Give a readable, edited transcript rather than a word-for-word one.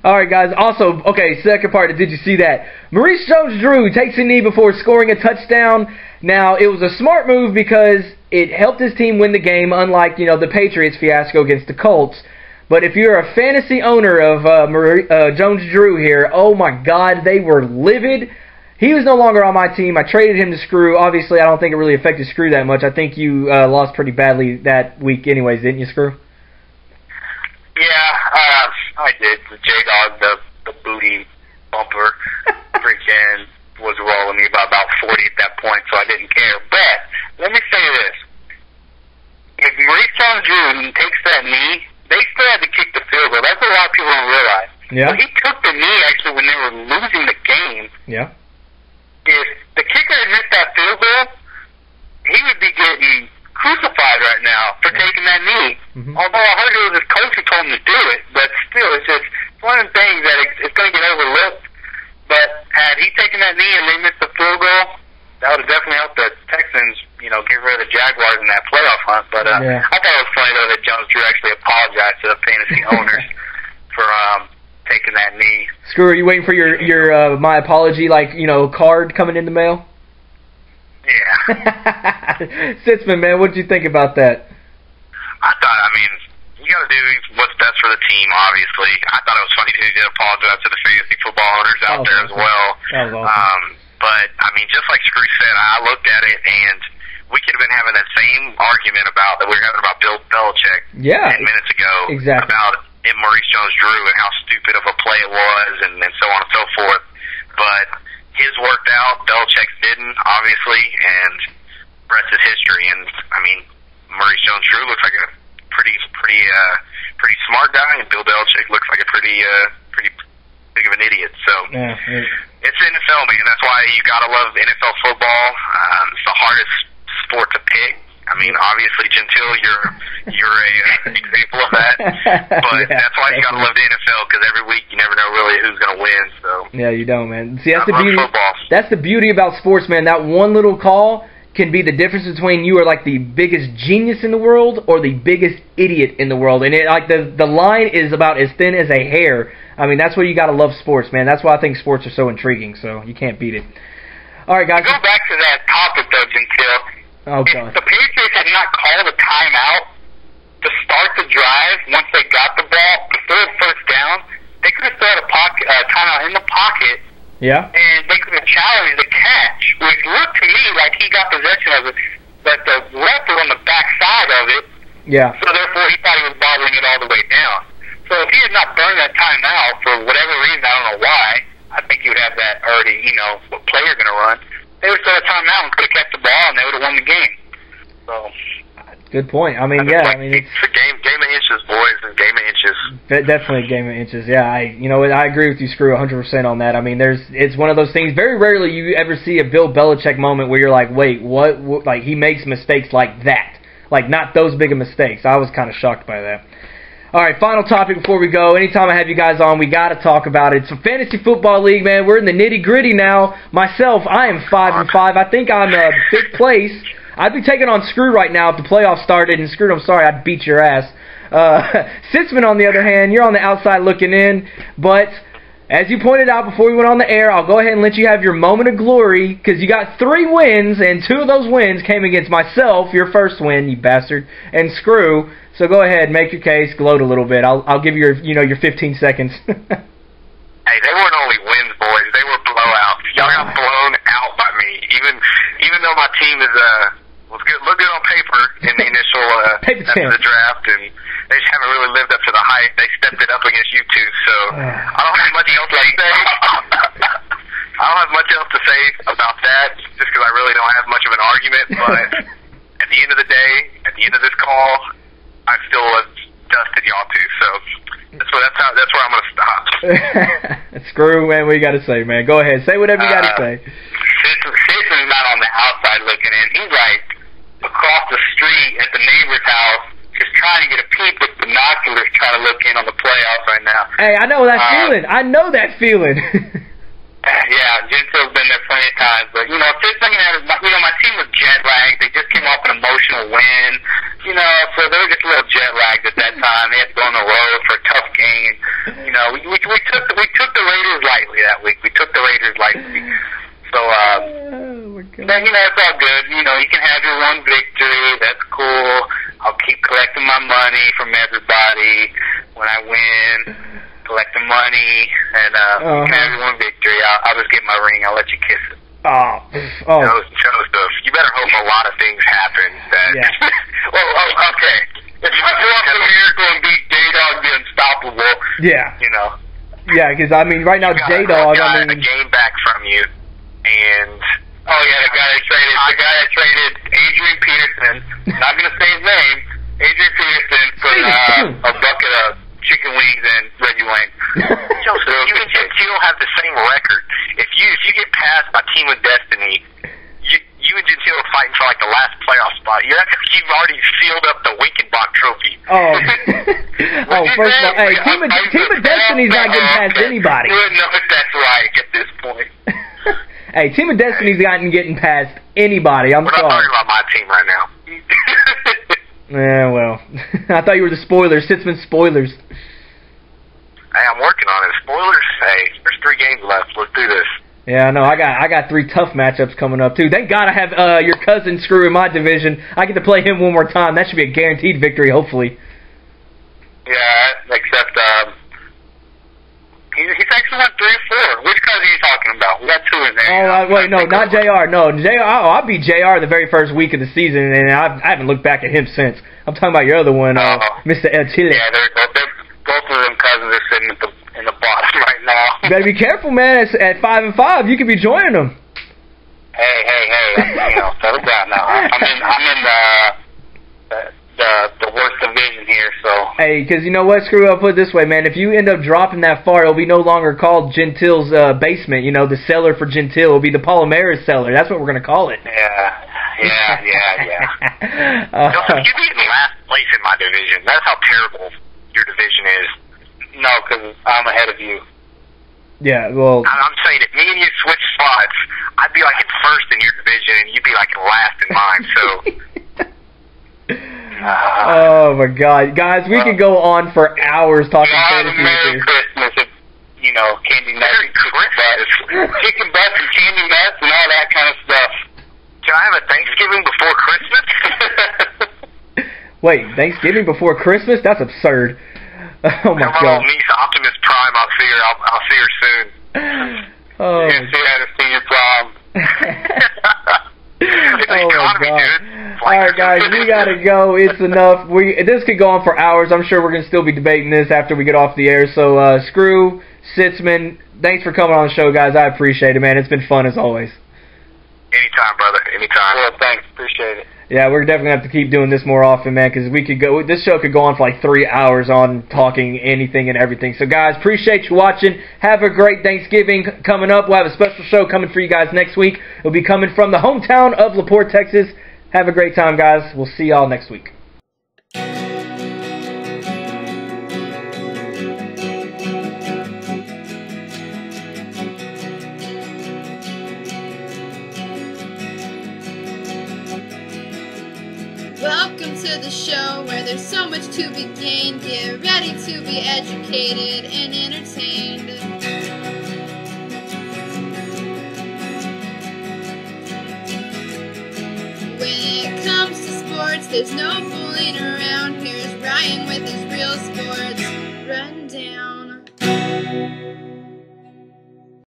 All right, guys. Also, okay, second part, did you see that? Maurice Jones-Drew takes a knee before scoring a touchdown. Now, it was a smart move because it helped his team win the game, unlike, the Patriots fiasco against the Colts. But if you're a fantasy owner of Jones-Drew here, oh my God, they were livid. He was no longer on my team. I traded him to Skrew. Obviously, I don't think it really affected Skrew that much. I think you lost pretty badly that week anyways, didn't you, Skrew? Yeah, I did. The J-Dog, the booty bumper, freaking was rolling me by about 40 at that point, so I didn't care. But let me say this. If Maurice Jones-Drew takes that knee, they still had to kick the field goal. That's what a lot of people don't realize. Yeah. So he took the knee, actually, when they were losing the game. Yeah. If the kicker had missed that field goal, he would be getting crucified right now for taking that knee. Mm-hmm. Although I heard it was his coach who told him to do it, but still, it's just one of the things that it's going to get overlooked. But had he taken that knee and they missed the field goal, that would have definitely helped the Texans, get rid of the Jaguars in that playoff hunt. But I thought it was funny, though, that Jones-Drew actually apologized to the fantasy owners for taking that knee. Skrew, are you waiting for your my apology, card coming in the mail? Yeah. Sitzman, man, what did you think about that? You got to do what's best for the team, obviously. I thought it was funny that he did apologize to the fantasy football owners out there as well. That was awesome. But, just like Skrew said, I looked at it, and we could have been having that same argument that we were having about Bill Belichick 10 minutes ago. Exactly. About Maurice Jones-Drew and how stupid of a play it was and so on and so forth. But his worked out, Belichick's didn't, obviously, and the rest is history. And, Maurice Jones-Drew looks like a pretty smart guy, and Bill Belichick looks like a pretty big of an idiot. So it's NFL, man. That's why you gotta love NFL football. It's the hardest sport to pick. Obviously, Gentile, you're a example of that. But that's why you gotta love the NFL, because every week you never know really who's gonna win. So yeah, you don't, man. See, that's the beauty. Football. That's the beauty about sports, man. That one little call can be the difference between you are like the biggest genius in the world or the biggest idiot in the world. And the line is about as thin as a hair. That's why you got to love sports, man. That's why I think sports are so intriguing, so you can't beat it. All right, guys. To go back to that topic, though, Gentile. Oh, God. If the Patriots had not called a timeout to start the drive once they got the ball, before the first down, they could have started a timeout in the pocket. Yeah. And they could have challenged the catch, which looked to me like he got possession of it, but the ref was on the back side of it. Yeah. So therefore, he thought he was bothering it all the way down. So if he had not burned that timeout for whatever reason, I don't know why, I think he would have that already, what play you're going to run. They would have started a timeout and could have kept the ball, and they would have won the game. So. Good point. It's a game of inches, boys, and game of inches. Definitely a game of inches. Yeah, I agree with you, Skrew, 100% on that. It's one of those things. Very rarely you ever see a Bill Belichick moment where you're like, wait, what? Like, he makes mistakes like that, like not those big of mistakes. I was kind of shocked by that. All right, final topic before we go. Anytime I have you guys on, we got to talk about it. It's a fantasy football league, man. We're in the nitty-gritty now. Myself, I am 5-5. I think I'm 5th place. I'd be taking on Skrew right now if the playoffs started, and Skrew, I'm sorry, I'd beat your ass. Sitzman, on the other hand, you're on the outside looking in, but as you pointed out before we went on the air, I'll go ahead and let you have your moment of glory, because you got 3 wins, and 2 of those wins came against myself, your first win, you bastard, and Skrew. So go ahead, make your case, gloat a little bit. I'll give you your 15 seconds. Hey, they weren't only wins, boys. They were blowouts. Y'all got blown out by me. Even though my team looked good on paper in the initial after the draft, and they just haven't really lived up to the hype. They stepped it up against you two, so I don't have much else to say. I don't have much else to say about that, just because I really don't have much of an argument. But at the end of the day, at the end of this call, I still dusted y'all too. So that's where I'm gonna stop. Skrew, man, what you got to say, man? Go ahead, say whatever you got to say. Jason's not on the outside looking in. He's like across the street at the neighbor's house, just trying to get a peep with binoculars, trying to look in on the playoffs right now. Hey, I know that feeling. I know that feeling. Yeah, Gentile's been there plenty of times, but Fitz, my team was jet lagged. They just came off an emotional win, so they were just a little jet lagged at that time. They had to go on the road for a tough game. gang. And, you know, we took the Raiders lightly that week. We took the Raiders lightly. So, then, you know, it's all good. You know, you can have your one victory. That's cool. I'll keep collecting my money from everybody when I win. Collecting money, and you can have your one victory. I'll just get my ring. I'll let you kiss it. Oh. Joseph, you better hope a lot of things happen. That well, okay. If you want the miracle and beat J-Dog the Unstoppable, you know. Yeah, because, I mean, right now, J-Dog, I mean... a game back from you, and... Oh, yeah, the guy that traded Adrian Peterson, not going to say his name, Adrian Peterson for a bucket of chicken wings and Reggie Wayne. Joseph, you and Gentile have the same record. If you get passed by Team of Destiny, you and Gentile are fighting for like the last playoff spot. You've already sealed up the Winkenbach trophy. First of all, hey, Team of Destiny's not getting past anybody. You wouldn't know if that's right at this point. Hey, Team of Destiny's gotten getting past anybody. I'm sorry. We're not talking about my team right now. Yeah, well, I thought you were the spoilers, Sitzman spoilers. Hey, I'm working on it. Spoilers. Hey, there's 3 games left. Let's do this. Yeah, no, I got 3 tough matchups coming up too. Thank God I have your cousin Skrew in my division. I get to play him one more time. That should be a guaranteed victory, hopefully. Yeah, except he's actually won 3 or 4. Which cousin are you talking about? We got 2 in there. Oh, wait, no, not JR. No, JR. I beat JR the very first week of the season, and I haven't looked back at him since. I'm talking about your other one, Mr. El Chile. Yeah, both of them cousins are sitting in the bottom right now. You better be careful, man. At 5-5, you could be joining them. Hey, you know, settle down now. I'm in the worst division here, so. Hey, because you know what, Skrew, I'll put it this way, man. If you end up dropping that far, it'll be no longer called Gentile's basement. You know, the cellar for Gentile. It'll be the Palomares cellar. That's what we're going to call it. Yeah. Joseph, you'd be in last place in my division. That's how terrible your division is. No, because I'm ahead of you. Yeah, well... I'm saying if me and you switch spots, I'd be like in first in your division, and you'd be like in last in mine, so... Oh, my God. Guys, we could go on for hours talking fantasy. Merry Christmas, you know, candy nuts. Merry Christmas. Chicken butts and candy nuts and all that kind of stuff. Can I have a Thanksgiving before Christmas? Wait, Thanksgiving before Christmas? That's absurd. Oh, my God. My little niece, Optimus Prime, I'll see her soon. Oh. You see her at a senior prom. Oh, my God. All right, guys, we got to go. It's enough. This could go on for hours. I'm sure we're going to still be debating this after we get off the air. So, Skrew, Sitzman, thanks for coming on the show, guys. I appreciate it, man. It's been fun as always. Anytime, brother. Anytime. Well, thanks. Appreciate it. Yeah, we're definitely going to have to keep doing this more often, man, because this show could go on for like 3 hours on talking anything and everything. So, guys, appreciate you watching. Have a great Thanksgiving coming up. We'll have a special show coming for you guys next week. It'll be coming from the hometown of LaPorte, Texas. Have a great time, guys. We'll see y'all next week. Welcome to the show where there's so much to be gained. Get ready to be educated and entertained. When it comes to sports, there's no fooling around. Here's Ryan with his real sports.